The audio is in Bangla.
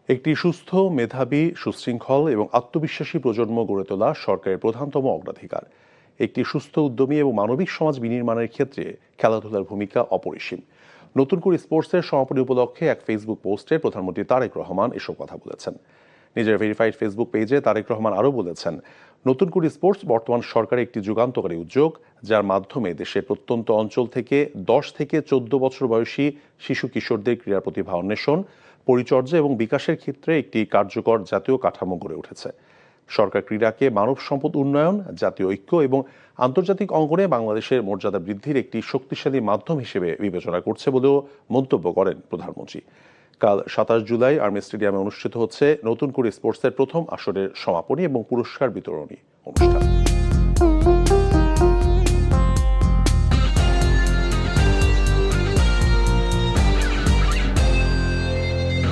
একটি সুস্থ, মেধাবী, সুশৃঙ্খল এবং আত্মবিশ্বাসী প্রজন্ম গড়ে তোলা সরকারের প্রধানতম অগ্রাধিকার। একটি সুস্থ, উদ্যমী এবং মানবিক সমাজ বিনির্মাণের ক্ষেত্রে খেলাধুলার ভূমিকা অপরিসীম। নতুন করে স্পোর্টসের সমাপনী উপলক্ষে এক ফেসবুক পোস্টে প্রধানমন্ত্রী তারেক রহমান এসব কথা বলেছেন। নিজের ভেরিফাইড ফেসবুক পেজে তারেক রহমান আরও বলেছেন, নতুন করে স্পোর্টস বর্তমান সরকারের একটি যুগান্তকারী উদ্যোগ, যার মাধ্যমে দেশের প্রত্যন্ত অঞ্চল থেকে 10 থেকে 14 বছর বয়সী শিশু কিশোরদের ক্রীড়া প্রতিভা অন্বেষণ, পরিচর্যা এবং বিকাশের ক্ষেত্রে একটি কার্যকর জাতীয় কাঠামো গড়ে উঠেছে। সরকার ক্রীড়াকে মানব সম্পদ উন্নয়ন, জাতীয় ঐক্য এবং আন্তর্জাতিক অঙ্গনে বাংলাদেশের মর্যাদা বৃদ্ধির একটি শক্তিশালী মাধ্যম হিসেবে বিবেচনা করছে বলেও মন্তব্য করেন প্রধানমন্ত্রী। কাল 27 জুলাই আর্মি স্টেডিয়ামে অনুষ্ঠিত হচ্ছে নতুন করে স্পোর্টসের প্রথম আসরের সমাপনী এবং পুরস্কার বিতরণী অনুষ্ঠান।